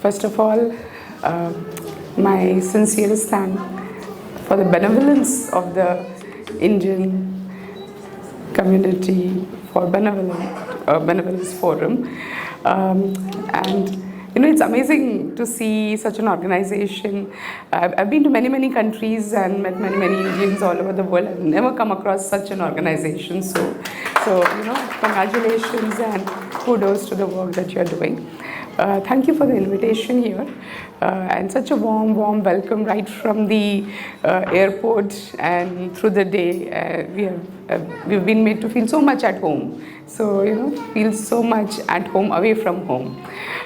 First of all, my sincerest thanks for the benevolence of the Indian community for benevolence forum, and it's amazing to see such an organization. I've been to many countries and met many Indians all over the world. I've never come across such an organization. So congratulations and kudos to the work that you're doing. Thank you for the invitation here and such a warm welcome right from the airport and through the day. We've been made to feel so much at home. So, feel so much at home away from home.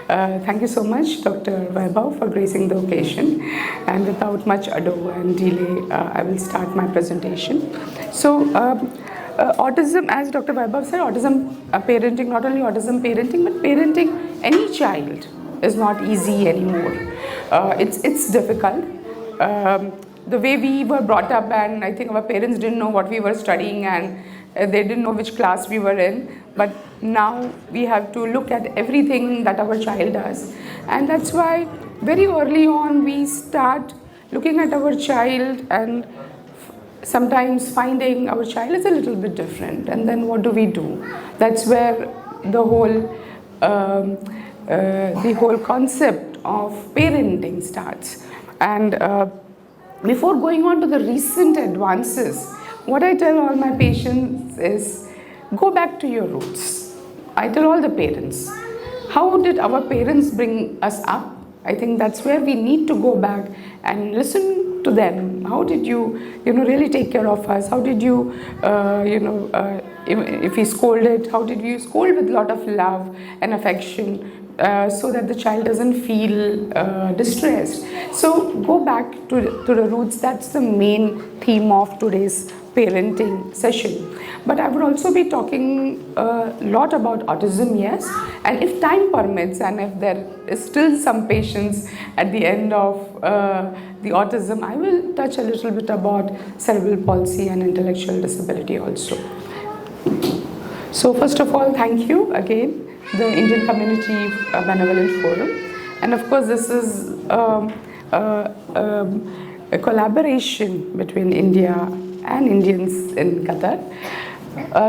Thank you so much, Dr. Vaibhav, for gracing the occasion. And without much ado and delay, I will start my presentation. So, autism, as Dr. Vaibhav said, autism parenting, not only autism parenting, but parenting any child is not easy anymore. It's difficult. The way we were brought up, and I think our parents didn't know what we were studying, and they didn't know which class we were in. But now we have to look at everything that our child does. And that's why very early on we start looking at our child and sometimes finding our child is a little bit different, and then what do? That's where the whole concept of parenting starts. And before going on to the recent advances, what I tell all my patients is go back to your roots. I tell all the parents, how did our parents bring us up? I think that's where we need to go back and listen to them. How did you, really take care of us? How did you, if we scolded, how did you scold with a lot of love and affection so that the child doesn't feel distressed? So go back to the roots. That's the main theme of today's parenting session. But I would also be talking a lot about autism, yes, and if time permits and if there is still some patience at the end of the autism, I will touch a little bit about cerebral palsy and intellectual disability also. So first of all, thank you again, the Indian Community Benevolent Forum, and of course this is a collaboration between India and Indians in Qatar.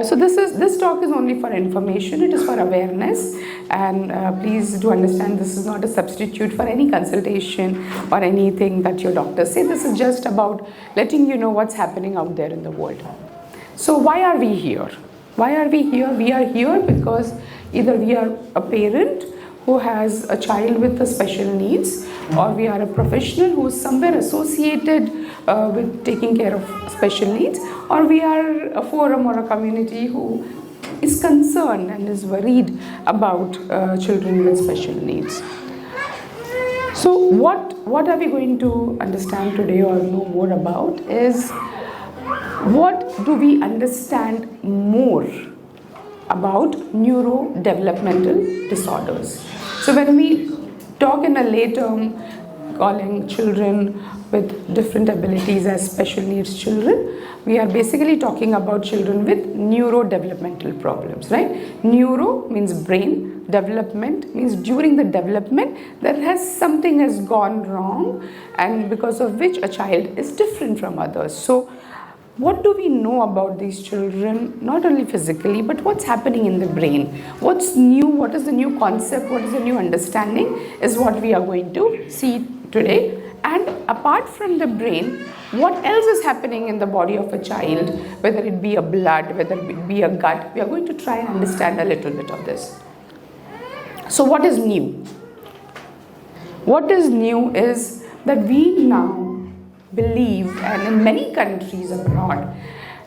So this talk is only for information, it is for awareness, and please do understand this is not a substitute for any consultation or anything that your doctors say. This is just about letting you know what's happening out there in the world. So why are we here? Why are we here? We are here because either we are a parent who has a child with a special needs, or we are a professional who is somewhere associated with taking care of special needs, or we are a forum or a community who is concerned and is worried about children with special needs. So what are we going to understand today or know more about is what do we understand more about neurodevelopmental disorders. So when we talk in a lay term calling children with different abilities as special needs children, we are basically talking about children with neurodevelopmental problems, right? Neuro means brain, development means during the development something has gone wrong, and because of which a child is different from others. So what do we know about these children, not only physically, but what's happening in the brain? What's new? What is the new concept? What is the new understanding is what we are going to see today. And apart from the brain, what else is happening in the body of a child, whether it be a blood, whether it be a gut, we are going to try and understand a little bit of this. So what is new? What is new is that we now believe, and in many countries abroad,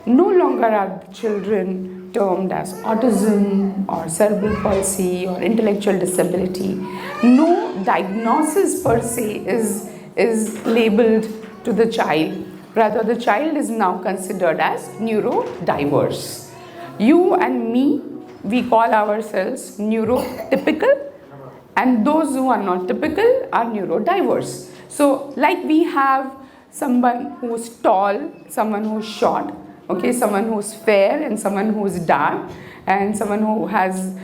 no longer are children termed as autism or cerebral palsy or intellectual disability. No diagnosis per se is labeled to the child. Rather, the child is now considered as neurodiverse. You and me, we call ourselves neurotypical, and those who are not typical are neurodiverse. So like we have someone who is tall, someone who is short, okay, someone who is fair and someone who is dark, and someone who has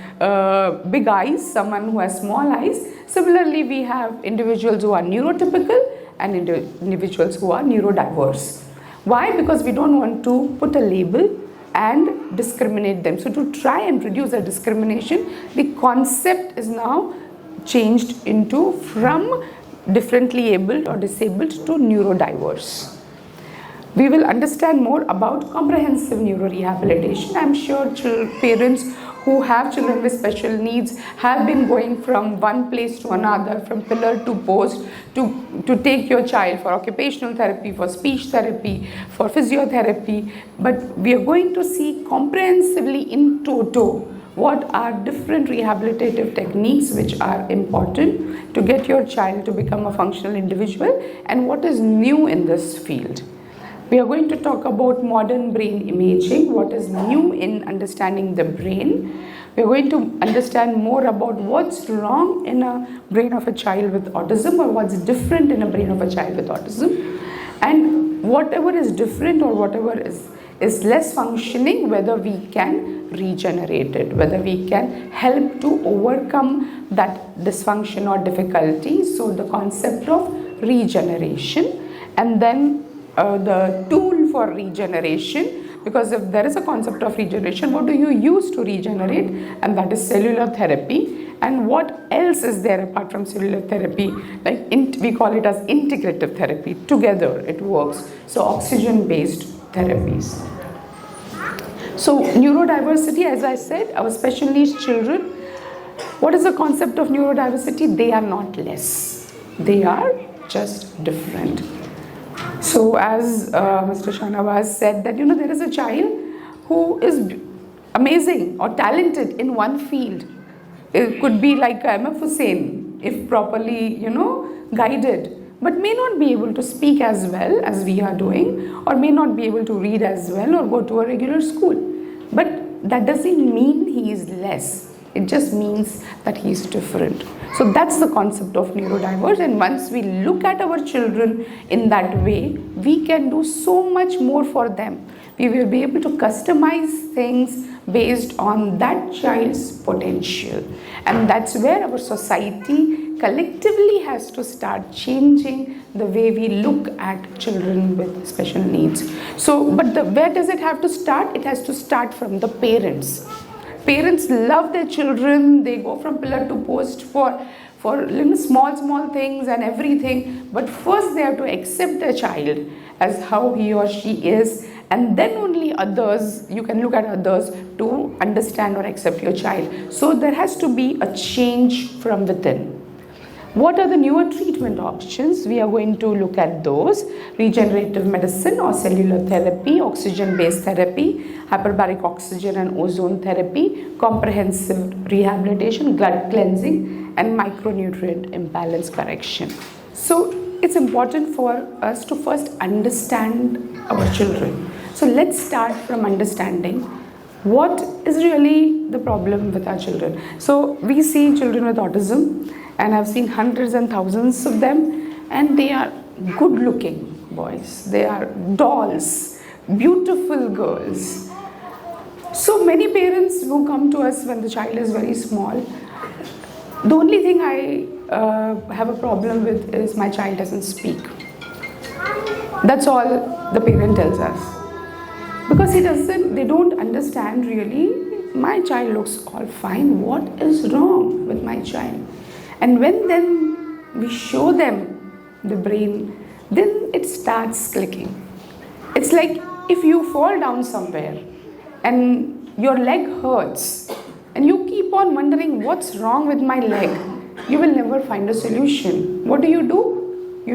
big eyes, someone who has small eyes. Similarly, we have individuals who are neurotypical and individuals who are neurodiverse. Why? Because we don't want to put a label and discriminate them. So to try and reduce the discrimination, the concept is now changed into from differently abled or disabled to neurodiverse. We will understand more about comprehensive neurorehabilitation. I'm sure parents who have children with special needs have been going from one place to another, from pillar to post, to take your child for occupational therapy, for speech therapy, for physiotherapy. But we are going to see comprehensively in toto what are different rehabilitative techniques which are important to get your child to become a functional individual, and what is new in this field. We are going to talk about modern brain imaging, what is new in understanding the brain. We are going to understand more about what's wrong in a brain of a child with autism, or what's different in a brain of a child with autism. And whatever is different or whatever is less functioning, whether we can regenerate it, whether we can help to overcome that dysfunction or difficulty. So the concept of regeneration, and then the tool for regeneration, because if there is a concept of regeneration, what do you use to regenerate? And that is cellular therapy. And what else is there apart from cellular therapy? Like we call it as integrative therapy. Together it works. So oxygen-based therapies. So neurodiversity, as I said, our special needs children. What is the concept of neurodiversity? They are not less. They are just different. So as Mr. Shahnawaz said that, there is a child who is amazing or talented in one field. It could be like MF Hussain, if properly, guided, but may not be able to speak as well as we are doing, or may not be able to read as well or go to a regular school. But that doesn't mean he is less. It just means that he is different. So that's the concept of neurodiverse, and once we look at our children in that way, we can do so much more for them. We will be able to customize things based on that child's potential, and that's where our society collectively has to start changing the way we look at children with special needs. So, but where does it have to start? It has to start from the parents. Parents love their children. They go from pillar to post for small things and everything. But first they have to accept their child as how he or she is, and then only others, you can look at others to understand or accept your child. So there has to be a change from within. What are the newer treatment options? We are going to look at those. Regenerative medicine or cellular therapy, oxygen-based therapy, hyperbaric oxygen and ozone therapy, comprehensive rehabilitation, blood cleansing, and micronutrient imbalance correction. So it's important for us to first understand our children. So let's start from understanding what is really the problem with our children. So we see children with autism, and I've seen hundreds and thousands of them, and they are good looking boys, they are dolls, beautiful girls. So many parents who come to us when the child is very small, the only thing I have a problem with is my child doesn't speak. That's all the parent tells us. Because they don't understand really, my child looks all fine, what is wrong with my child? And when then we show them the brain, then it starts clicking. It's like if you fall down somewhere and your leg hurts and you keep on wondering what's wrong with my leg, you will never find a solution. What do? You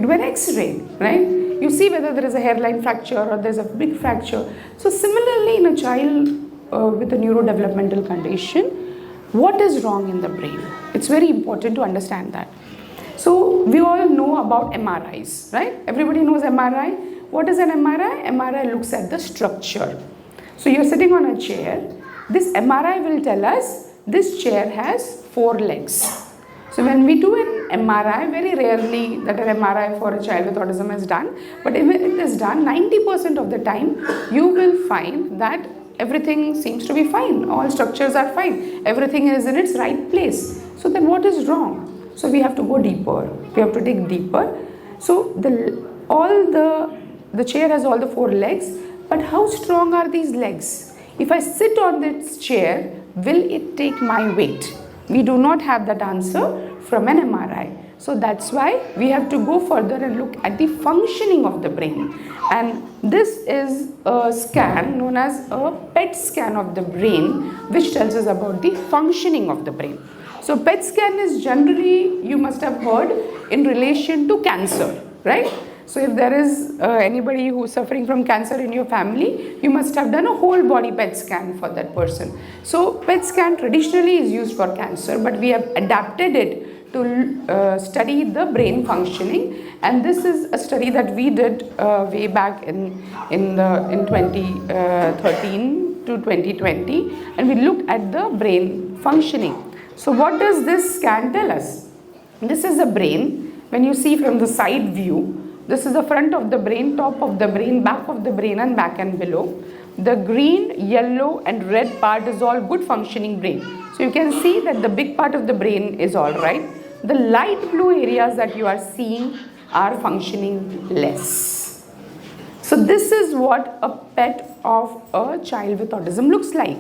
do an X-ray, right? You see whether there is a hairline fracture or there's a big fracture. So similarly, in a child with a neurodevelopmental condition, what is wrong in the brain? It's very important to understand that. So we all know about MRIs, right? Everybody knows MRI. What is an MRI? MRI looks at the structure. So you're sitting on a chair. This MRI will tell us this chair has 4 legs. So when we do an MRI, very rarely that an MRI for a child with autism is done, but if it is done, 90% of the time you will find that everything seems to be fine. All structures are fine. Everything is in its right place. So then what is wrong? So we have to go deeper. We have to dig deeper. So the chair has all the 4 legs, but how strong are these legs? If I sit on this chair, will it take my weight? We do not have that answer from an MRI. So that's why we have to go further and look at the functioning of the brain. And this is a scan known as a PET scan of the brain, which tells us about the functioning of the brain. So PET scan is generally, you must have heard, in relation to cancer, right? So if there is anybody who is suffering from cancer in your family, you must have done a whole body PET scan for that person. So PET scan traditionally is used for cancer, but we have adapted it to study the brain functioning, and this is a study that we did way back in 2013 to 2020, and we looked at the brain functioning. So what does this scan tell us? This is the brain. When you see from the side view, this is the front of the brain, top of the brain, back of the brain, and back and below. The green, yellow and red part is all good functioning brain. So you can see that the big part of the brain is all right. The light blue areas that you are seeing are functioning less. So this is what a PET of a child with autism looks like.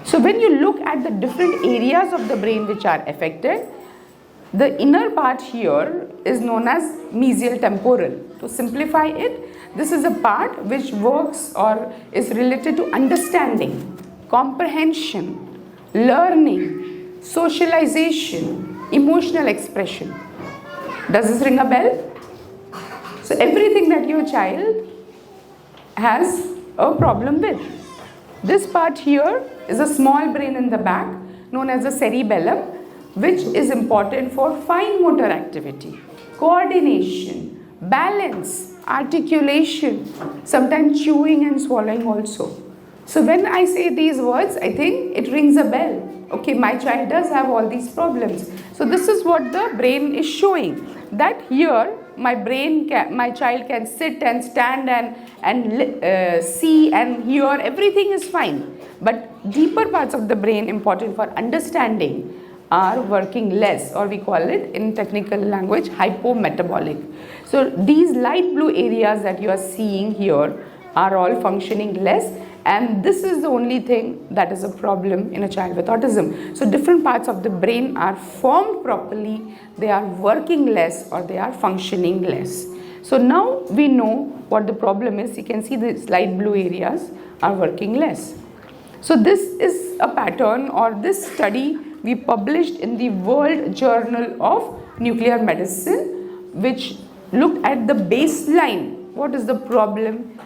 So when you look at the different areas of the brain which are affected, the inner part here is known as mesial temporal. To simplify it, this is a part which works or is related to understanding, comprehension, learning, socialization, emotional expression. Does this ring a bell? So everything that your child has a problem with. This part here is a small brain in the back known as the cerebellum, which is important for fine motor activity, coordination, balance, articulation, sometimes chewing and swallowing also. So when I say these words, I think it rings a bell. Okay, my child does have all these problems. So this is what the brain is showing, that here my child can sit and stand and see and hear, everything is fine. But deeper parts of the brain important for understanding are working less, or we call it in technical language hypometabolic. So these light blue areas that you are seeing here are all functioning less, and this is the only thing that is a problem in a child with autism. So different parts of the brain are formed properly, they are working less, or they are functioning less. So now we know what the problem is. You can see these light blue areas are working less. So this is a pattern, or this study we published in the World Journal of Nuclear Medicine, which looked at the baseline, what is the problem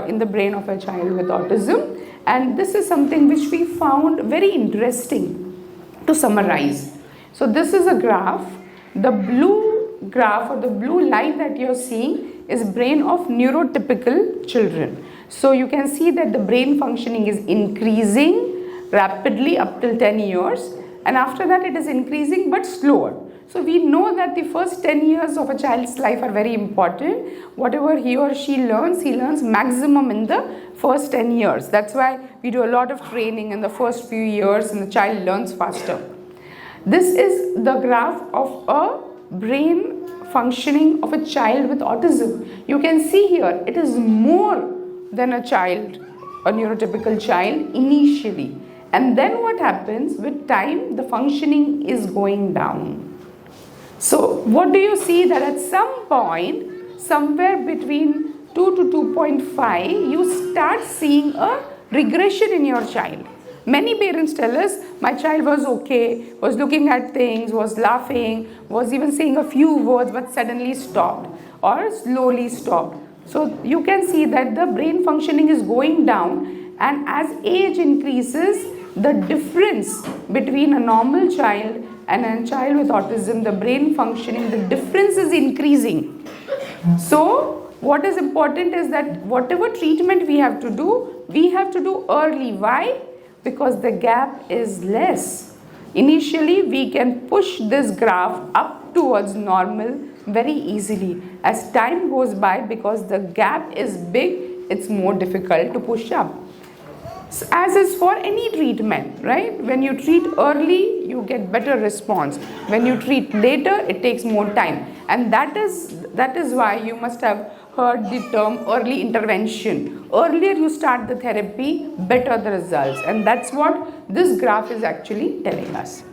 in the brain of a child with autism. And this is something which we found very interesting to summarize. So this is a graph. The blue graph or the blue line that you're seeing is brain of neurotypical children. So you can see that the brain functioning is increasing rapidly up till 10 years, and after that it is increasing but slower. So we know that the first 10 years of a child's life are very important. Whatever he or she learns, he learns maximum in the first 10 years. That's why we do a lot of training in the first few years and the child learns faster. This is the graph of a brain functioning of a child with autism. You can see here it is more than a child, a neurotypical child initially. And then what happens with time, the functioning is going down. So what do you see, that at some point, somewhere between 2 to 2.5, you start seeing a regression in your child. Many parents tell us, my child was okay, was looking at things, was laughing, was even saying a few words, but suddenly stopped or slowly stopped. So you can see that the brain functioning is going down, and as age increases, the difference between a normal child and a child with autism, the brain functioning, the difference is increasing. So what is important is that whatever treatment we have to do early. Why? Because the gap is less. Initially, we can push this graph up towards normal very easily. As time goes by, because the gap is big, it's more difficult to push up. As is for any treatment, right? When you treat early, you get better response. When you treat later, it takes more time. And that is why you must have heard the term early intervention. Earlier you start the therapy, better the results. And that's what this graph is actually telling us.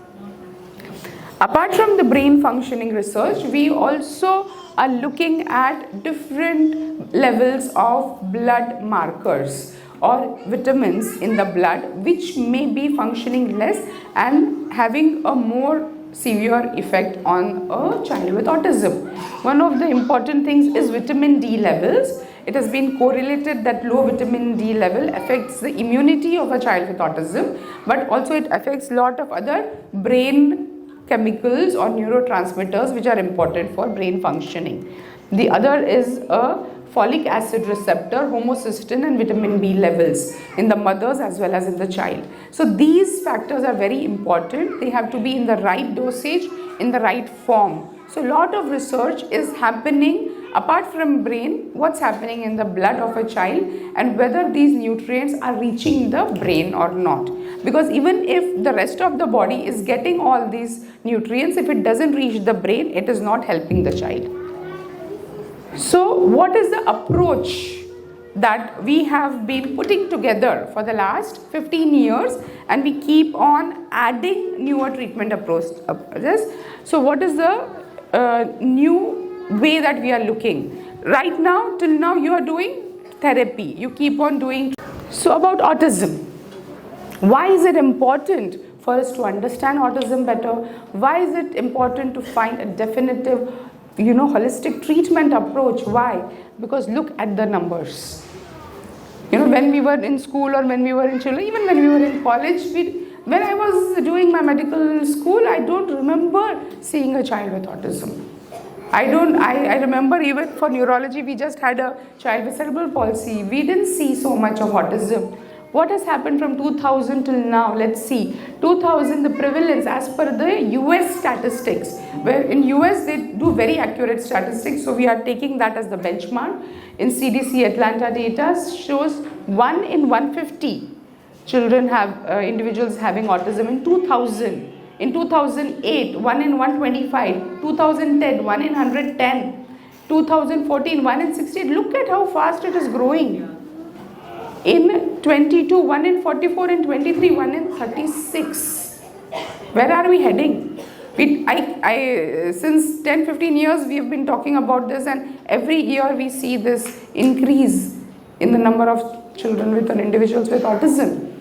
Apart from the brain functioning research, we also are looking at different levels of blood markers or vitamins in the blood which may be functioning less and having a more severe effect on a child with autism. One of the important things is vitamin D levels. It has been correlated that low vitamin D level affects the immunity of a child with autism, but also it affects a lot of other brain chemicals or neurotransmitters which are important for brain functioning. The other is a folic acid receptor, homocysteine and vitamin B levels in the mothers as well as in the child. So these factors are very important. They have to be in the right dosage, in the right form. So a lot of research is happening apart from brain, what's happening in the blood of a child and whether these nutrients are reaching the brain or not. Because even if the rest of the body is getting all these nutrients, if it doesn't reach the brain, it is not helping the child. So what is the approach that we have been putting together for the last 15 years and we keep on adding newer treatment approaches? So what is the new way that we are looking? Right now, till now you are doing therapy, you keep on doing. So about autism, why is it important for us to understand autism better? Why is it important to find a definitive holistic treatment approach? Why? Because look at the numbers. When we were in school or when we were in children, even when we were in college, when I was doing my medical school, I don't remember seeing a child with autism. I remember even for neurology, we just had a child with cerebral palsy. We didn't see so much of autism. What has happened from 2000 till now? Let's see. 2000, the prevalence as per the US statistics, where in US they do very accurate statistics, so we are taking that as the benchmark. In CDC Atlanta data shows 1 in 150 children individuals having autism in 2000. In 2008, 1 in 125. 2010, 1 in 110. 2014, 1 in 68. Look at how fast it is growing. In 22, 1 in 44, in 23, 1 in 36. Where are we heading? Since 10-15 years we have been talking about this, and every year we see this increase in the number of children with individuals with autism.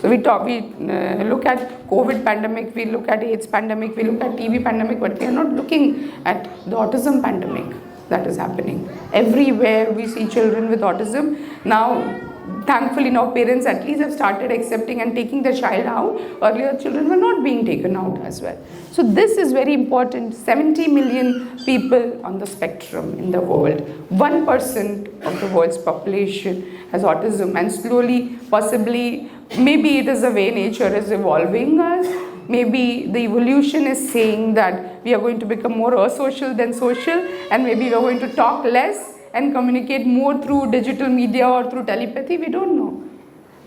So we look at COVID pandemic, we look at AIDS pandemic, we look at TB pandemic, but we are not looking at the autism pandemic that is happening. Everywhere we see children with autism. Now, thankfully now parents at least have started accepting and taking the child out. Earlier children were not being taken out as well. So this is very important. 70 million people on the spectrum in the world. 1% of the world's population has autism, and slowly, possibly, maybe it is the way nature is evolving us. Maybe the evolution is saying that we are going to become more asocial than social, and maybe we are going to talk less and communicate more through digital media or through telepathy. We don't know.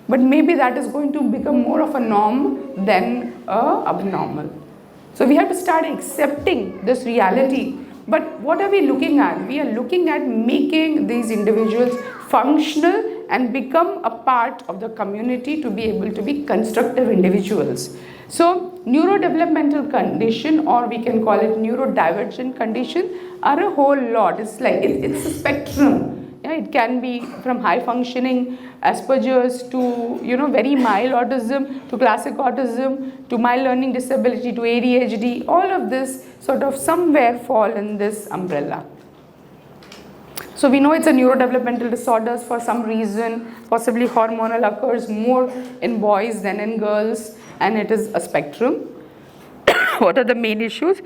But maybe that is going to become more of a norm than abnormal. So we have to start accepting this reality. But what are we looking at? We are looking at making these individuals functional and become a part of the community to be able to be constructive individuals. So neurodevelopmental condition, or we can call it neurodivergent condition, are a whole lot. It's a spectrum. Yeah, it can be from high functioning Asperger's to very mild autism, to classic autism, to mild learning disability, to ADHD. All of this sort of somewhere fall in this umbrella. So we know it's a neurodevelopmental disorders for some reason, possibly hormonal, occurs more in boys than in girls, and it is a spectrum. What are the main issues?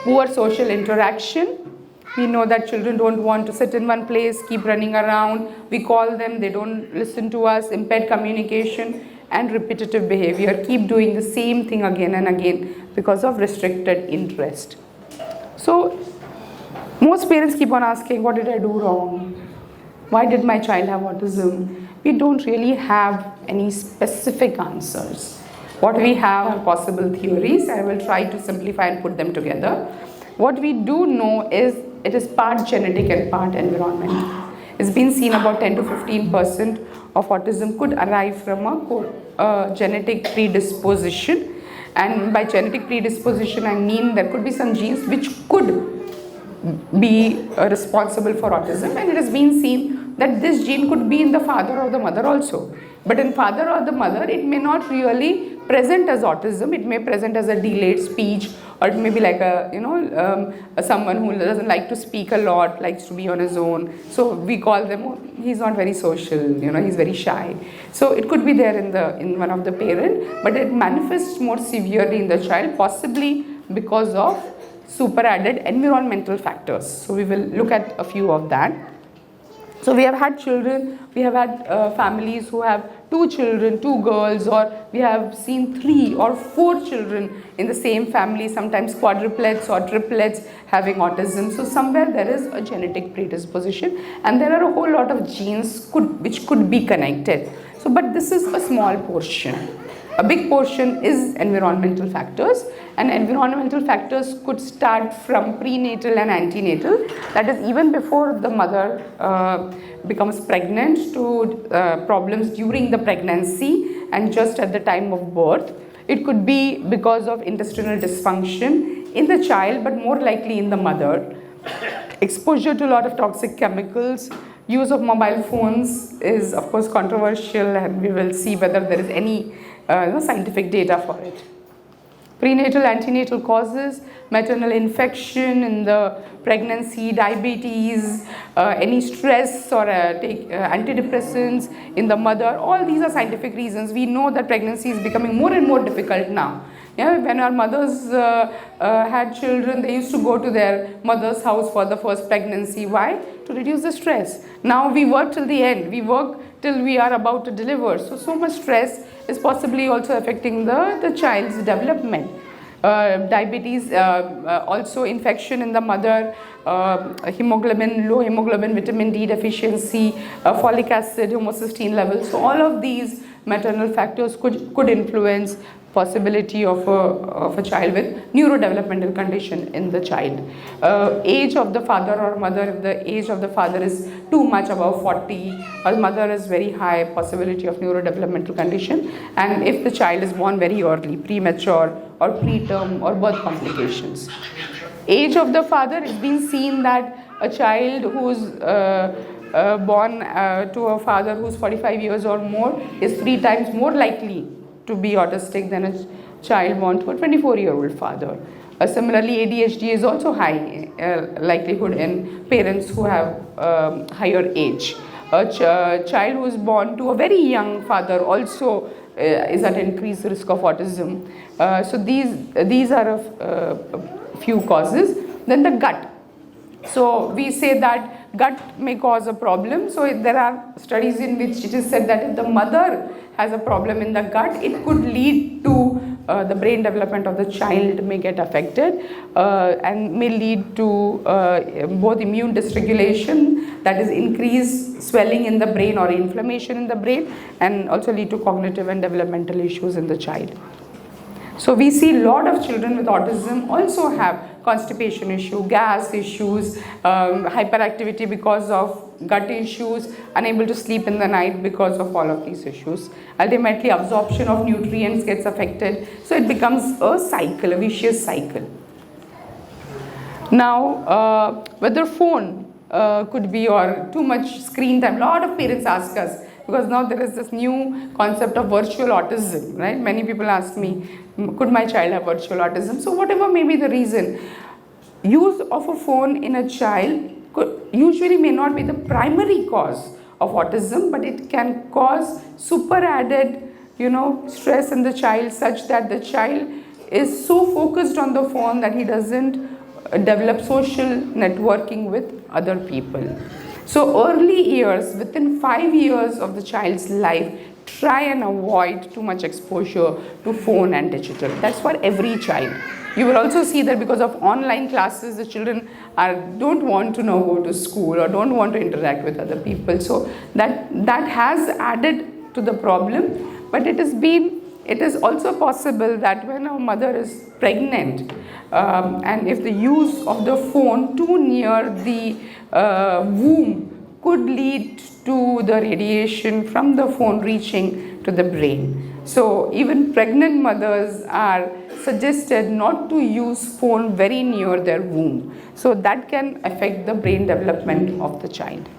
Poor social interaction. We know that children don't want to sit in one place, keep running around. We call them, they don't listen to us. Impaired communication and repetitive behavior. Keep doing the same thing again and again because of restricted interest. So most parents keep on asking, what did I do wrong? Why did my child have autism? We don't really have any specific answers. What we have are possible theories. I will try to simplify and put them together. What we do know is it is part genetic and part environmental. It's been seen about 10 to 15% of autism could arrive from a genetic predisposition. And by genetic predisposition, I mean there could be some genes which could be responsible for autism, and it has been seen that this gene could be in the father or the mother also. But in father or the mother, it may not really present as autism. It may present as a delayed speech, or it may be like someone who doesn't like to speak a lot, likes to be on his own. So we call them, oh, he's not very social, he's very shy. So it could be there in one of the parent, but it manifests more severely in the child, possibly because of super added environmental factors. So we will look at a few of that. So we have had children, we have had families who have 2 children, 2 girls, or we have seen 3 or 4 children in the same family, sometimes quadruplets or triplets having autism. So somewhere there is a genetic predisposition, and there are a whole lot of genes which could be connected. So, but this is a small portion. A big portion is environmental factors, and environmental factors could start from prenatal and antenatal, that is even before the mother becomes pregnant, to problems during the pregnancy and just at the time of birth. It could be because of intestinal dysfunction in the child, but more likely in the mother. Exposure to a lot of toxic chemicals. Use of mobile phones is of course controversial, and we will see whether there is any scientific data for it. Prenatal, antenatal causes, maternal infection in the pregnancy, diabetes, any stress or take antidepressants in the mother. All these are scientific reasons. We know that pregnancy is becoming more and more difficult now. Yeah, when our mothers had children, they used to go to their mother's house for the first pregnancy. Why? To reduce the stress. Now we work till the end. We work till we are about to deliver. So much stress is possibly also affecting the child's development. Diabetes, also infection in the mother, hemoglobin, low hemoglobin, vitamin D deficiency, folic acid, homocysteine levels. So all of these maternal factors could influence possibility of a child with neurodevelopmental condition in the child. Age of the father or mother, if the age of the father is too much, above 40, or mother is very high, possibility of neurodevelopmental condition. And if the child is born very early, premature or preterm or birth complications. Age of the father, it's been seen that a child who's born to a father who's 45 years or more is 3 times more likely to be autistic than a child born to a 24-year-old father. Similarly, ADHD is also high likelihood in parents who have higher age. A child who is born to a very young father also is at increased risk of autism. So these are a few causes. Then the gut. So we say that gut may cause a problem. So there are studies in which it is said that if the mother has a problem in the gut, it could lead to the brain development of the child may get affected and may lead to both immune dysregulation, that is increased swelling in the brain or inflammation in the brain, and also lead to cognitive and developmental issues in the child. So we see a lot of children with autism also have constipation issue, gas issues, hyperactivity because of gut issues, unable to sleep in the night because of all of these issues. Ultimately, absorption of nutrients gets affected. So it becomes a cycle, a vicious cycle. Now, whether phone could be, or too much screen time. A lot of parents ask us, because now there is this new concept of virtual autism, right? Many people ask me, could my child have virtual autism? So whatever may be the reason, use of a phone in a child usually may not be the primary cause of autism, but it can cause super added, stress in the child, such that the child is so focused on the phone that he doesn't develop social networking with other people. So early years, within 5 years of the child's life, try and avoid too much exposure to phone and digital. That's for every child. You will also see that because of online classes, the children don't want to now go to school or don't want to interact with other people. So that has added to the problem. But it is also possible that when a mother is pregnant, and if the use of the phone too near the womb could lead to the radiation from the phone reaching to the brain. So even pregnant mothers are suggested not to use phone very near their womb. So that can affect the brain development of the child.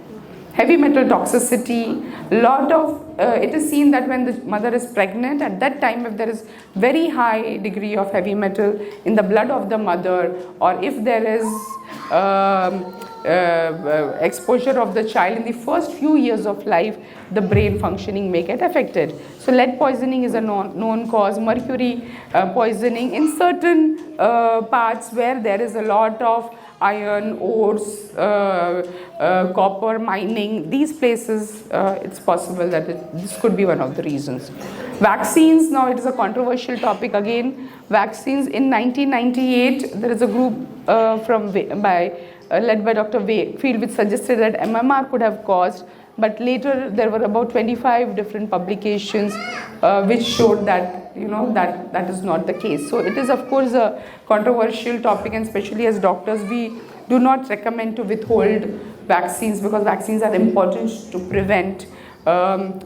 Heavy metal toxicity, it is seen that when the mother is pregnant, at that time if there is very high degree of heavy metal in the blood of the mother, or if there is exposure of the child in the first few years of life, the brain functioning may get affected. So lead poisoning is a known cause, mercury poisoning in certain parts where there is a lot of iron, ores, copper mining, these places, it's possible that this could be one of the reasons. Vaccines, now it is a controversial topic again. Vaccines in 1998, there is a group led by Dr. Wakefield, which suggested that MMR could have caused, but later there were about 25 different publications which showed that that is not the case. So it is of course a controversial topic, and especially as doctors we do not recommend to withhold vaccines, because vaccines are important to prevent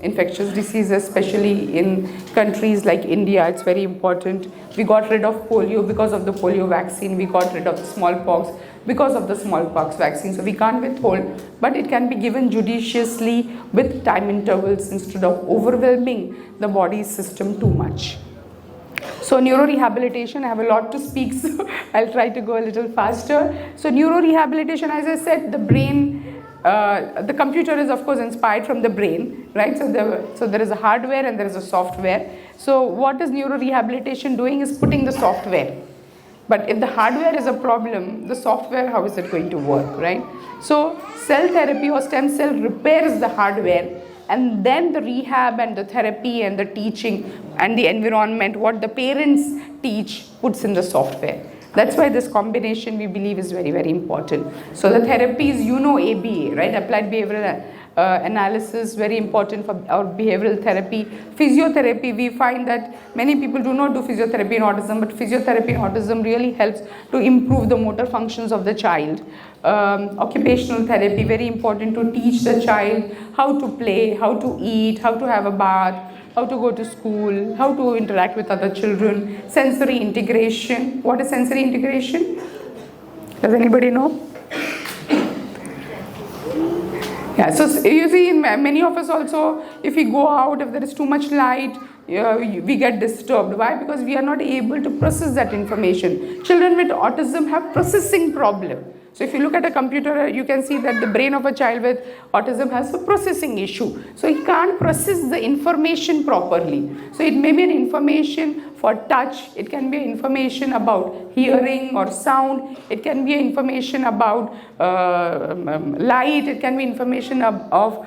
infectious diseases, especially in countries like India. It's very important. We got rid of polio because of the polio vaccine. We got rid of the smallpox because of the smallpox vaccine. So we can't withhold, but it can be given judiciously with time intervals instead of overwhelming the body's system too much. So neurorehabilitation, I have a lot to speak, so I'll try to go a little faster. So neurorehabilitation, as I said, the brain, the computer is of course inspired from the brain, right? So there is a hardware and there is a software. So what is neurorehabilitation doing is putting the software. But if the hardware is a problem, the software, how is it going to work, right? So cell therapy or stem cell repairs the hardware, and then the rehab and the therapy and the teaching and the environment, what the parents teach, puts in the software. That's why this combination we believe is very, very important. So the therapies, ABA, right? Applied Behavioral Analysis, very important for our behavioral therapy. Physiotherapy, we find that many people do not do physiotherapy in autism, but physiotherapy in autism really helps to improve the motor functions of the child. Occupational therapy, very important to teach the child how to play, how to eat, how to have a bath, how to go to school, how to interact with other children. Sensory integration. What is sensory integration? Does anybody know? Yeah, so you see in many of us also, if we go out, if there is too much light, we get disturbed. Why? Because we are not able to process that information. Children with autism have processing problem. So if you look at a computer, you can see that the brain of a child with autism has a processing issue. So he can't process the information properly. So it may be an information for touch, it can be information about hearing or sound, it can be information about light, it can be information of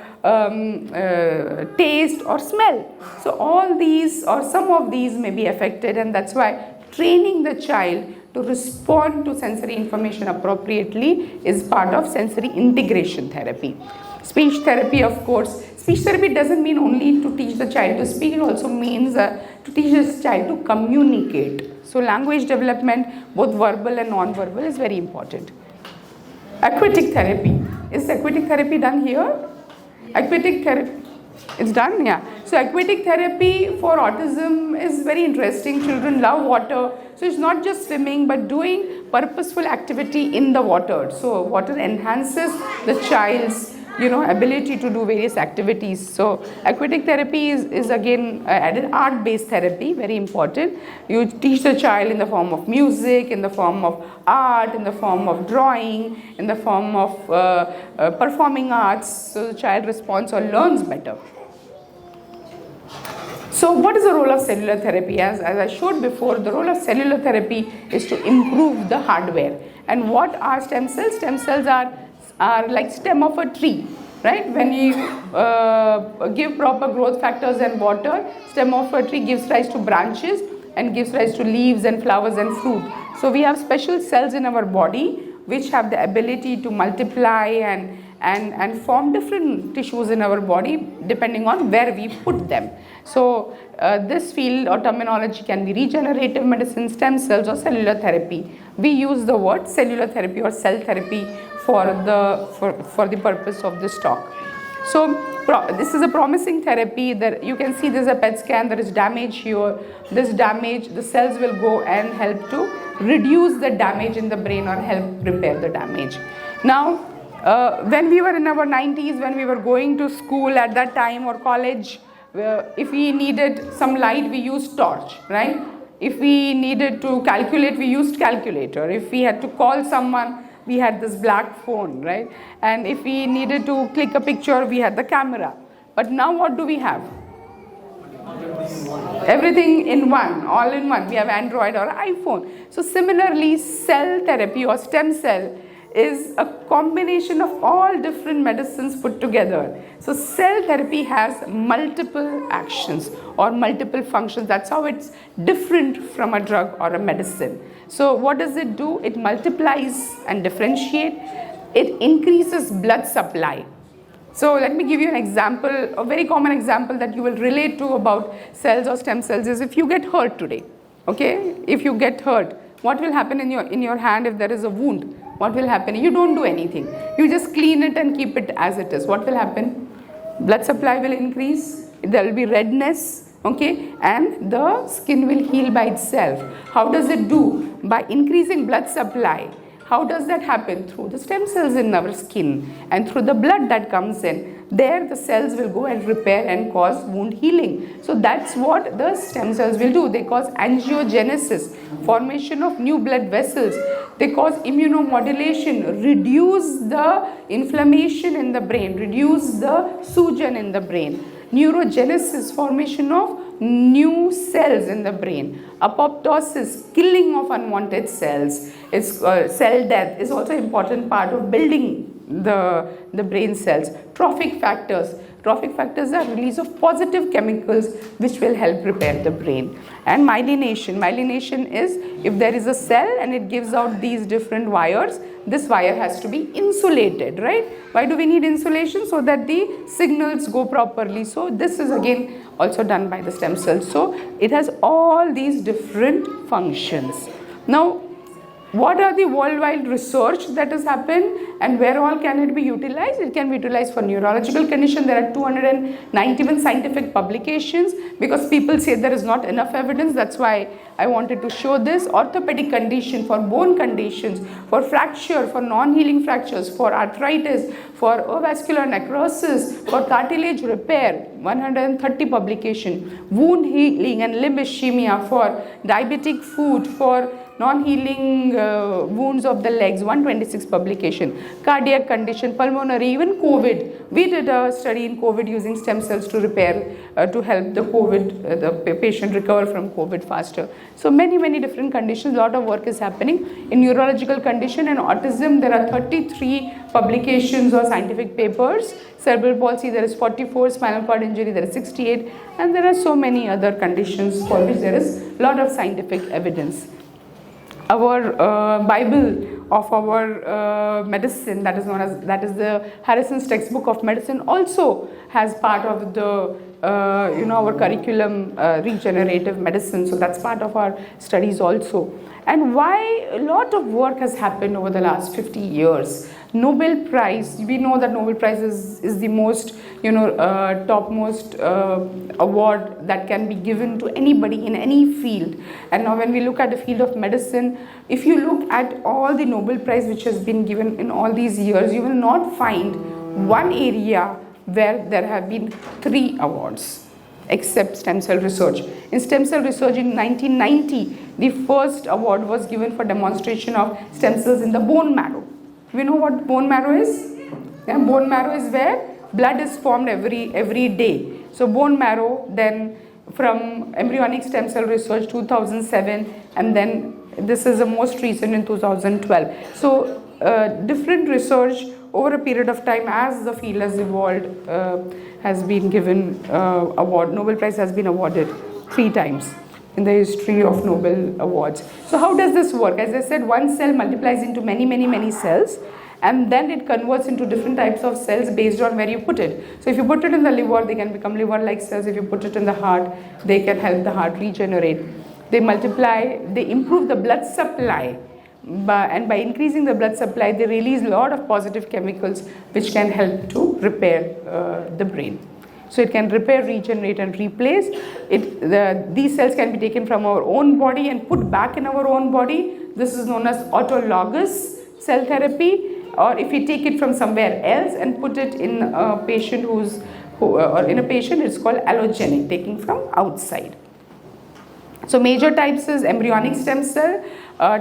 taste or smell. So all these or some of these may be affected, and that's why training the child to respond to sensory information appropriately is part of sensory integration therapy. Speech therapy, of course. Speech therapy doesn't mean only to teach the child to speak, it also means to teach the child to communicate. So language development, both verbal and non-verbal, is very important. Aquatic therapy. Is aquatic therapy done here? Aquatic therapy. It's done, yeah. So aquatic therapy for autism is very interesting. Children love water. So it's not just swimming, but doing purposeful activity in the water. So water enhances the child's ability to do various activities. So aquatic therapy is again added art-based therapy, very important. You teach the child in the form of music, in the form of art, in the form of drawing, in the form of performing arts, so the child responds or learns better. So what is the role of cellular therapy? As I showed before, the role of cellular therapy is to improve the hardware. And what are stem cells? Stem cells are like stem of a tree, right? When you give proper growth factors and water, stem of a tree gives rise to branches and gives rise to leaves and flowers and fruit. So we have special cells in our body which have the ability to multiply and form different tissues in our body depending on where we put them. So this field or terminology can be regenerative medicine, stem cells, or cellular therapy. We use the word cellular therapy or cell therapy for the purpose of this talk. So this is a promising therapy. That you can see there's a PET scan, there is damage here. This damage, the cells will go and help to reduce the damage in the brain or help repair the damage. Now, when we were in our 90s, when we were going to school at that time or college, if we needed some light, we used torch, right? If we needed to calculate, we used calculator. If we had to call someone, we had this black phone, right? And if we needed to click a picture, we had the camera. But now what do we have? Everything in one, all in one. We have Android or iPhone. So similarly, cell therapy or stem cell is a combination of all different medicines put together. So cell therapy has multiple actions or multiple functions. That's how it's different from a drug or a medicine. So what does it do? It multiplies and differentiates. It increases blood supply. So let me give you an example, a very common example that you will relate to about cells or stem cells is if you get hurt today, okay? If you get hurt, what will happen in your hand if there is a wound? What will happen? You don't do anything. You just clean it and keep it as it is. What will happen? Blood supply will increase. There will be redness, okay? And the skin will heal by itself. How does it do? By increasing blood supply. How does that happen? Through the stem cells in our skin and through the blood that comes in. There the cells will go and repair and cause wound healing. So that's what the stem cells will do. They cause angiogenesis, formation of new blood vessels. They cause immunomodulation, reduce the inflammation in the brain, reduce the sujan in the brain. Neurogenesis, formation of new cells in the brain. Apoptosis, killing of unwanted cells. Cell death is also an important part of building the brain cells. Trophic factors. Trophic factors are release of positive chemicals which will help repair the brain. And myelination. Myelination is if there is a cell and it gives out these different wires, this wire has to be insulated, right? Why do we need insulation? So that the signals go properly. So this is again also done by the stem cells. So it has all these different functions. Now, what are the worldwide research that has happened and where all can it be utilized? It can be utilized for neurological condition. There are 291 scientific publications because people say there is not enough evidence. That's why I wanted to show this. Orthopedic condition, for bone conditions, for fracture, for non-healing fractures, for arthritis, for avascular necrosis, for cartilage repair, 130 publication. Wound healing and limb ischemia, for diabetic foot, for non-healing wounds of the legs, 126 publication. Cardiac condition, pulmonary, even COVID. We did a study in COVID using stem cells to repair, to help the patient recover from COVID faster. So many different conditions, a lot of work is happening. In neurological condition and autism, there are 33 publications or scientific papers. Cerebral palsy, there is 44, spinal cord injury, there is 68, and there are so many other conditions for which there is a lot of scientific evidence. Our Bible of our medicine, that is the Harrison's textbook of medicine, also has part of the our curriculum, regenerative medicine. So that's part of our studies also. And why a lot of work has happened over the last 50 years. Nobel Prize, we know that Nobel Prize is the most topmost award that can be given to anybody in any field. And now when we look at the field of medicine, if you look at all the Nobel Prize which has been given in all these years, you will not find one area where there have been 3 awards except stem cell research. In stem cell research in 1990, the first award was given for demonstration of stem cells in the bone marrow. We know what bone marrow is? Yeah, bone marrow is where blood is formed every day. So bone marrow, then from embryonic stem cell research 2007, and then this is the most recent in 2012. So different research over a period of time as the field has evolved has been given award. Nobel Prize has been awarded 3 times. in the history of Nobel Awards. So how does this work? As I said, one cell multiplies into many cells, and then it converts into different types of cells based on where you put it. So if you put it in the liver, they can become liver-like cells. If you put it in the heart, they can help the heart regenerate. They multiply, they improve the blood supply, and by increasing the blood supply, they release a lot of positive chemicals which can help to repair the brain. So it can repair, regenerate and replace. These cells can be taken from our own body and put back in our own body. This is known as autologous cell therapy. Or if we take it from somewhere else and put it in a patient it's called allogenic, taking from outside. So major types is embryonic stem cell,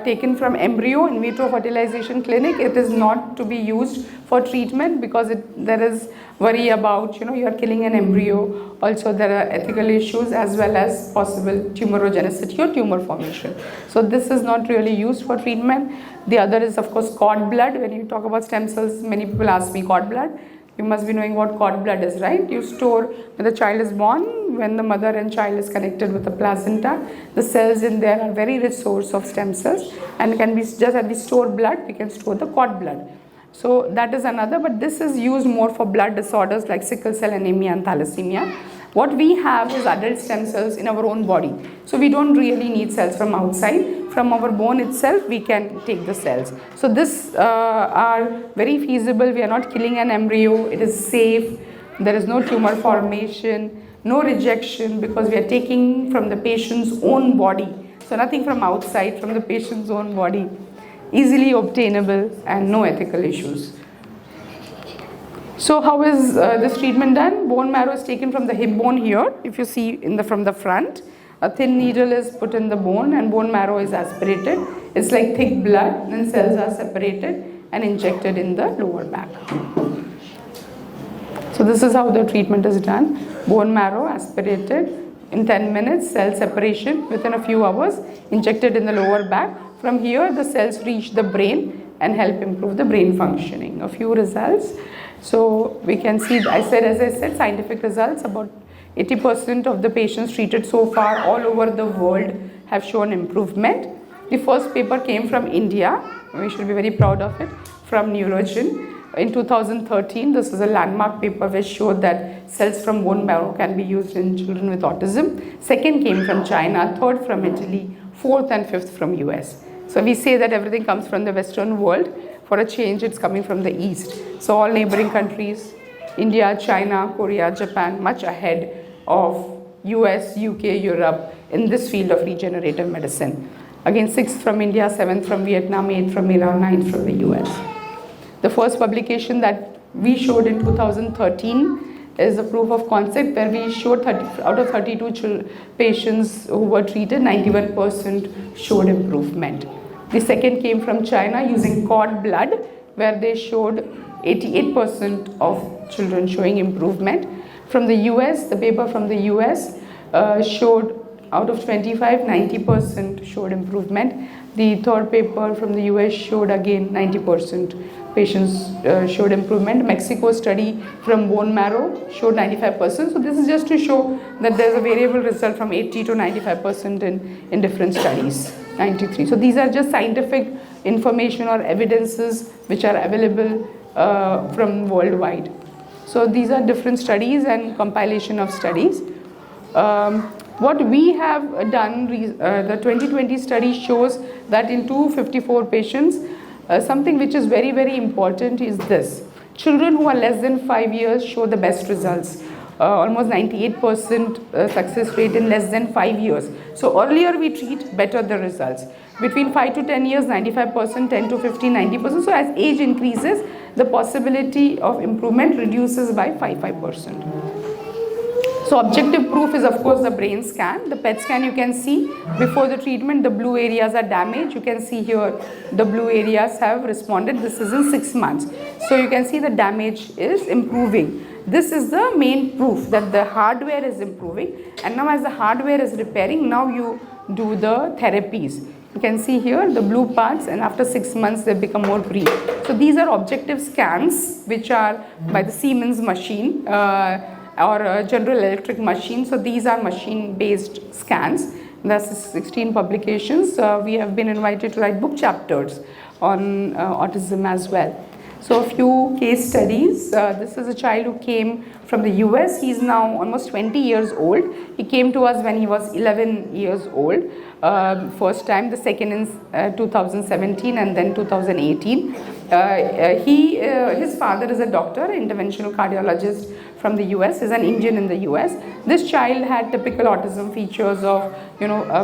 taken from embryo in vitro fertilization clinic. It is not to be used for treatment because there is worry about, you are killing an embryo. Also there are ethical issues as well as possible tumorigenicity or tumor formation. So this is not really used for treatment. The other is of course cord blood. When you talk about stem cells, many people ask me cord blood. You must be knowing what cord blood is, right? You store, when the child is born, when the mother and child is connected with the placenta, the cells in there are very rich source of stem cells, and can be just as we store blood, we can store the cord blood. So that is another, but this is used more for blood disorders like sickle cell anemia and thalassemia. What we have is adult stem cells in our own body. So we don't really need cells from outside. From our bone itself, we can take the cells. So this are very feasible. We are not killing an embryo. It is safe. There is no tumor formation, no rejection, because we are taking from the patient's own body. So nothing from outside, from the patient's own body. Easily obtainable and no ethical issues. So how is this treatment done? Bone marrow is taken from the hip bone here. If you see from the front, a thin needle is put in the bone and bone marrow is aspirated. It's like thick blood, then cells are separated and injected in the lower back. So this is how the treatment is done. Bone marrow aspirated in 10 minutes, cell separation within a few hours, injected in the lower back. From here, the cells reach the brain and help improve the brain functioning. A few results. So we can see, as I said, scientific results. About 80% of the patients treated so far all over the world have shown improvement. The first paper came from India. We should be very proud of it, from Neurogen. In 2013, this is a landmark paper which showed that cells from bone marrow can be used in children with autism. Second came from China, third from Italy, fourth and fifth from US. So we say that everything comes from the Western world. For a change, it's coming from the East. So all neighboring countries, India, China, Korea, Japan, much ahead of US, UK, Europe in this field of regenerative medicine. Again, 6th from India, 7th from Vietnam, 8th from Iran, 9th from the US. The first publication that we showed in 2013 is a proof of concept where we showed out of 32 patients who were treated, 91% showed improvement. The second came from China using cord blood, where they showed 88% of children showing improvement. From the US, the paper from the US showed out of 25, 90% showed improvement. The third paper from the US showed again 90% patients showed improvement. Mexico study from bone marrow showed 95%. So this is just to show that there's a variable result from 80 to 95% in different studies. 93. So these are just scientific information or evidences which are available from worldwide. So these are different studies and compilation of studies. What we have done, the 2020 study shows that in 254 patients, something which is very, very important is this. Children who are less than 5 years show the best results. Almost 98% success rate in less than 5 years. So earlier we treat, better the results. Between 5 to 10 years, 95%, 10 to 15, 90%. So as age increases, the possibility of improvement reduces by 5%. So objective proof is of course the brain scan. The PET scan you can see before the treatment, the blue areas are damaged. You can see here the blue areas have responded. This is in 6 months. So you can see the damage is improving. This is the main proof that the hardware is improving, and now as the hardware is repairing, now you do the therapies. You can see here the blue parts, and after 6 months they become more green. So these are objective scans which are by the Siemens machine or General Electric machine. So these are machine based scans. That's 16 publications. We have been invited to write book chapters on autism as well. So a few case studies. This is a child who came from the US. He's now almost 20 years old. He came to us when he was 11 years old. First time, the second in 2017 and then 2018. His father is a doctor, interventional cardiologist from the US, is an Indian in the US. This child had typical autism features of,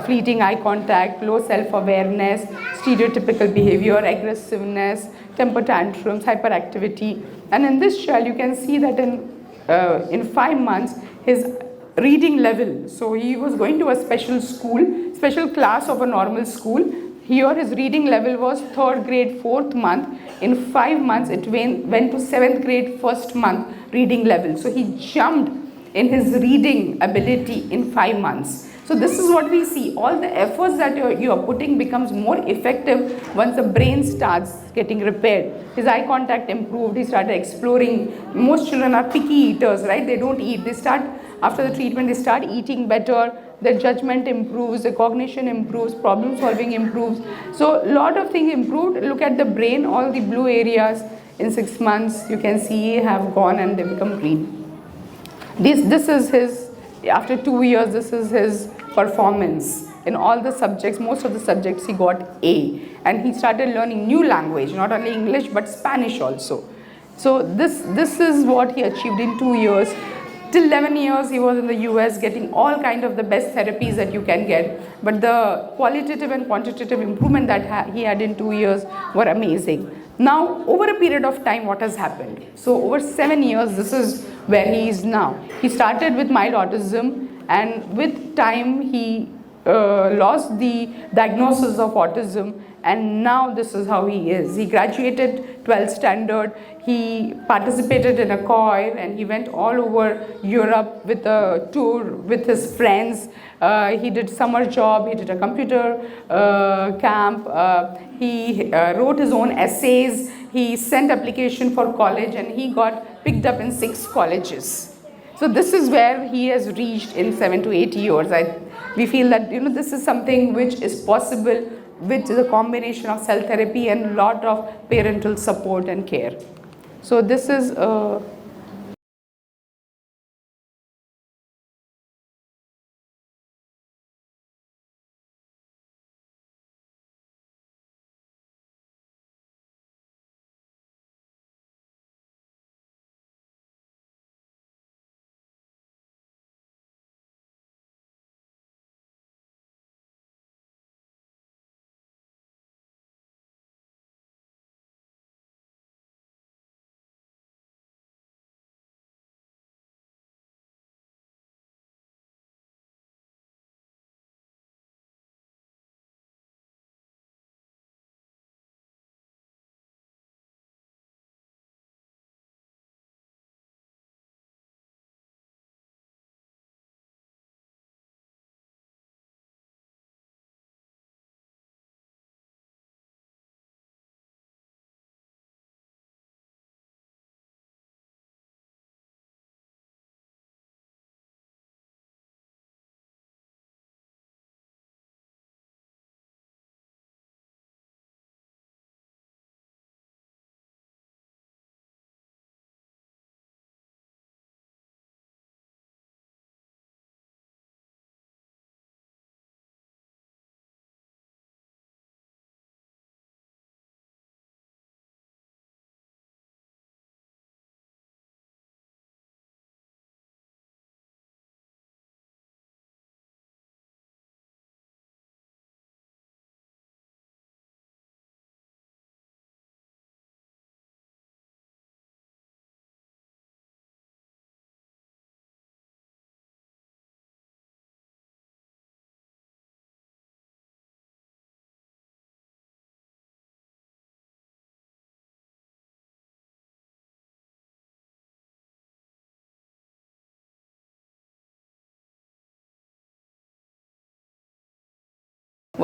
fleeting eye contact, low self-awareness, stereotypical behavior, aggressiveness, temper tantrums, hyperactivity. And in this child, you can see that in 5 months, his reading level, so he was going to a special school, special class of a normal school. Here his reading level was 3rd grade, 4th month. In 5 months, it went to 7th grade, 1st month reading level. So he jumped in his reading ability in 5 months. So this is what we see. All the efforts that you are putting becomes more effective once the brain starts getting repaired. His eye contact improved. He started exploring. Most children are picky eaters, right? They don't eat. They start, after the treatment, they start eating better. Their judgment improves, their cognition improves, problem solving improves. So a lot of things improved. Look at the brain, all the blue areas in 6 months you can see have gone and they become green. This is his, after 2 years, this is his performance. In all the subjects, most of the subjects he got A. And he started learning new language, not only English but Spanish also. So this is what he achieved in 2 years. Till 11 years he was in the US getting all kind of the best therapies that you can get. But the qualitative and quantitative improvement that he had in 2 years were amazing. Now, over a period of time, what has happened? So over 7 years, this is where he is now. He started with mild autism, and with time he lost the diagnosis of autism, and now this is how he is. He graduated 12th standard, he participated in a choir, and he went all over Europe with a tour with his friends. He did summer job, he did a computer camp, he wrote his own essays, he sent application for college, and he got picked up in 6 colleges. So this is where he has reached in 7 to 8 years. We feel that this is something which is possible with the combination of cell therapy and a lot of parental support and care. So this is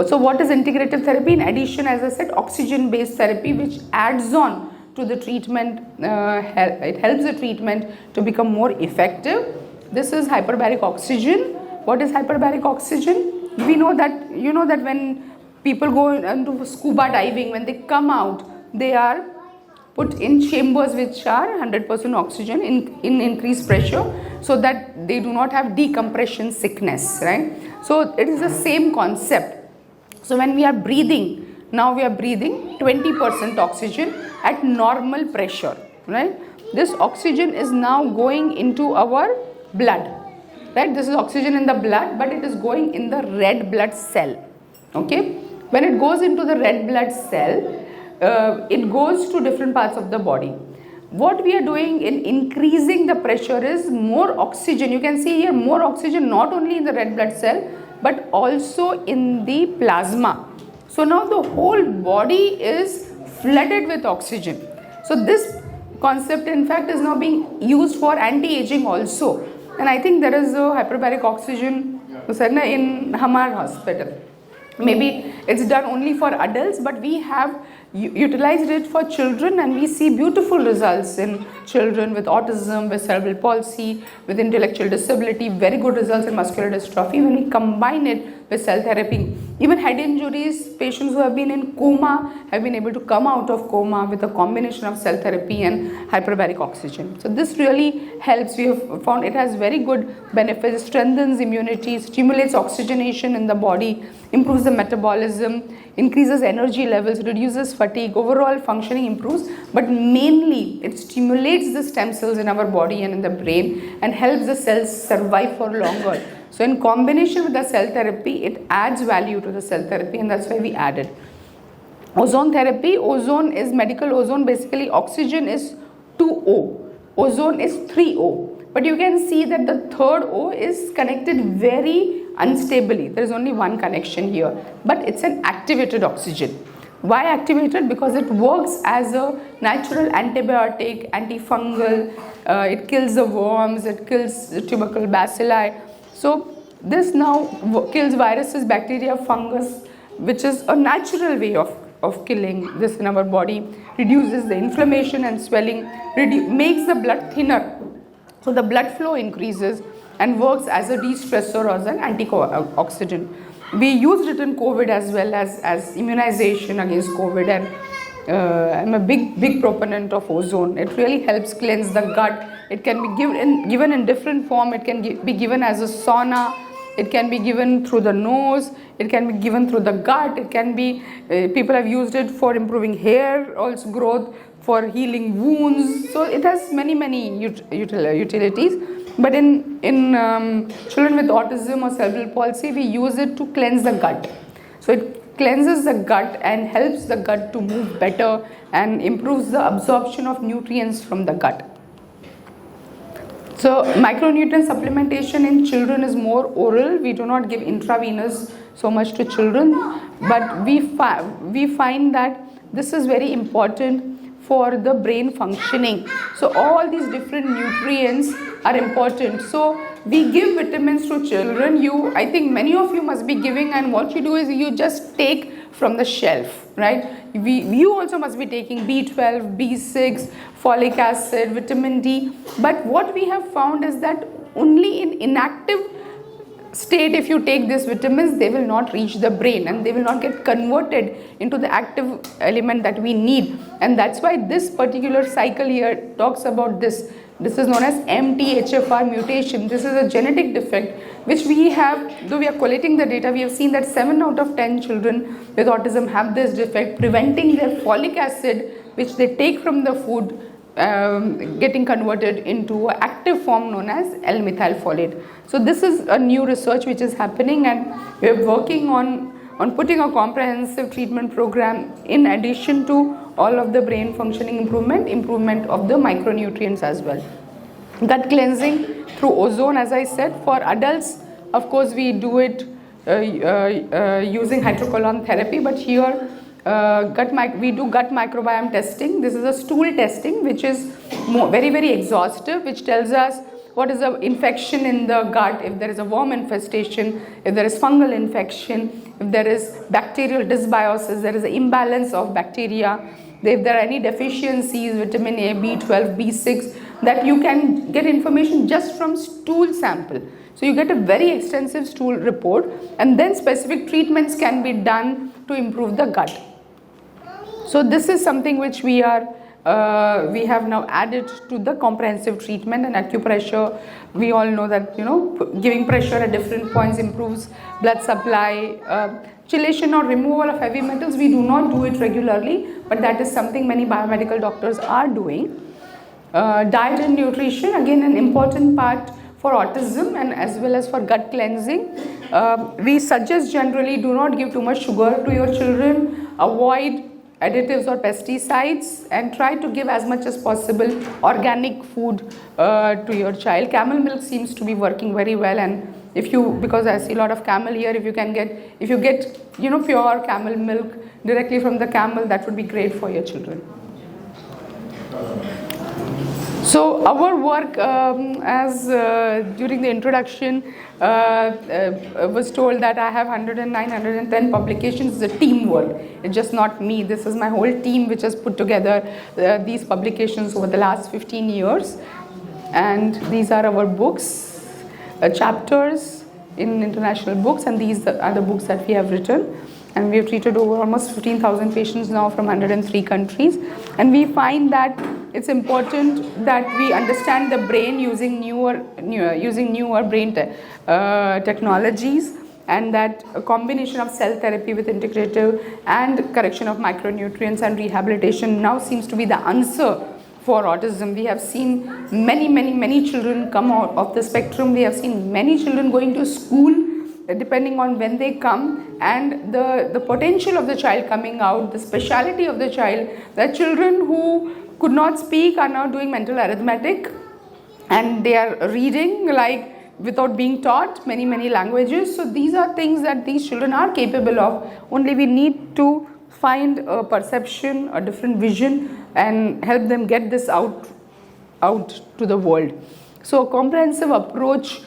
so what is integrative therapy? In addition, as I said, oxygen-based therapy, which adds on to the treatment, it helps the treatment to become more effective. This is hyperbaric oxygen. What is hyperbaric oxygen? We know that, you know that when people go into scuba diving, when they come out, they are put in chambers which are 100% oxygen in increased pressure, so that they do not have decompression sickness, right? So it is the same concept. So when we are breathing, now we are breathing 20% oxygen at normal pressure, right? This oxygen is now going into our blood, right? This is oxygen in the blood, but it is going in the red blood cell, okay? When it goes into the red blood cell, it goes to different parts of the body. What we are doing in increasing the pressure is more oxygen. You can see here more oxygen not only in the red blood cell but also in the plasma. So now the whole body is flooded with oxygen. So this concept in fact is now being used for anti-aging also. And I think there is a hyperbaric oxygen in Hamar hospital. Maybe it's done only for adults, but we have utilized it for children, and we see beautiful results in children with autism, with cerebral palsy, with intellectual disability, very good results in muscular dystrophy when we combine it with cell therapy. Even head injuries, patients who have been in coma have been able to come out of coma with a combination of cell therapy and hyperbaric oxygen. So this really helps. We have found it has very good benefits, strengthens immunity, stimulates oxygenation in the body, improves the metabolism, increases energy levels, reduces fatigue, overall functioning improves, but mainly it stimulates the stem cells in our body and in the brain and helps the cells survive for longer. So in combination with the cell therapy, it adds value to the cell therapy, and that's why we added. Ozone therapy, ozone is medical ozone, basically oxygen is 2O, ozone is 3O. But you can see that the third O is connected very unstably. There is only one connection here, but it's an activated oxygen. Why activated? Because it works as a natural antibiotic, antifungal, it kills the worms, it kills the tubercle bacilli. So this now kills viruses, bacteria, fungus, which is a natural way of killing this in our body, reduces the inflammation and swelling, makes the blood thinner. So the blood flow increases and works as a de-stressor or as an antioxidant. We used it in COVID as well as immunization against COVID, and I'm a big proponent of ozone. It really helps cleanse the gut. It can be given in different form. It can be given as a sauna. It can be given through the nose. It can be given through the gut. It can be, people have used it for improving hair also growth, for healing wounds. So it has many utilities. But in children with autism or cerebral palsy, we use it to cleanse the gut. So it cleanses the gut and helps the gut to move better and improves the absorption of nutrients from the gut. So micronutrient supplementation in children is more oral. We do not give intravenous so much to children, but we find that this is very important for the brain functioning. So all these different nutrients are important. So we give vitamins to children. I think many of you must be giving, and what you do is you just take from the shelf, right? You also must be taking B12, B6, folic acid, vitamin D. But what we have found is that only in inactive state, if you take these vitamins, they will not reach the brain and they will not get converted into the active element that we need. And that's why this particular cycle here talks about this. This is known as MTHFR mutation. This is a genetic defect which we have, though we are collating the data, we have seen that 7 out of 10 children with autism have this defect, preventing their folic acid, which they take from the food, getting converted into an active form known as L-methylfolate. So this is a new research which is happening, and we are working on putting a comprehensive treatment program in addition to all of the brain functioning improvement of the micronutrients as well. Gut cleansing through ozone, as I said. For adults, of course, we do it using hydrocolon therapy, but here we do gut microbiome testing. This is a stool testing which is very exhaustive, which tells us what is the infection in the gut, if there is a worm infestation, if there is fungal infection, if there is bacterial dysbiosis, there is an imbalance of bacteria, if there are any deficiencies, vitamin A, B12, B6, that you can get information just from stool sample. So you get a very extensive stool report, and then specific treatments can be done to improve the gut. So this is something which we have now added to the comprehensive treatment. And acupressure, we all know that giving pressure at different points improves blood supply. Chelation or removal of heavy metals, we do not do it regularly, but that is something many biomedical doctors are doing. Diet and nutrition, again an important part for autism and as well as for gut cleansing. We suggest generally do not give too much sugar to your children, avoid additives or pesticides, and try to give as much as possible organic food to your child. Camel milk seems to be working very well, and because I see a lot of camel here, if you get pure camel milk directly from the camel, that would be great for your children. So our work, during the introduction was told that I have 109, 110 publications. It's a teamwork. It's just not me. This is my whole team which has put together these publications over the last 15 years. And these are our books, chapters in international books, and these are the books that we have written. And we have treated over almost 15,000 patients now from 103 countries. And we find that it's important that we understand the brain using newer brain technologies, and that a combination of cell therapy with integrative and correction of micronutrients and rehabilitation now seems to be the answer for autism. We have seen many children come out of the spectrum. We have seen many children going to school, depending on when they come, and the potential of the child coming out, the speciality of the child. The children who could not speak are now doing mental arithmetic, and they are reading like without being taught many languages. So these are things that these children are capable of. Only we need to find a perception, a different vision, and help them get this out to the world. So a comprehensive approach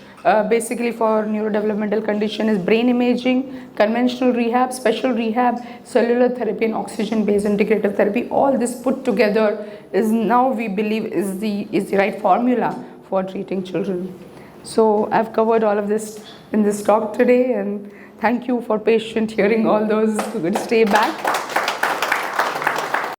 basically for neurodevelopmental condition is brain imaging, conventional rehab, special rehab, cellular therapy, and oxygen-based integrative therapy. All this put together is now, we believe, is the right formula for treating children. So I've covered all of this in this talk today, and thank you for patient hearing all those who could stay back.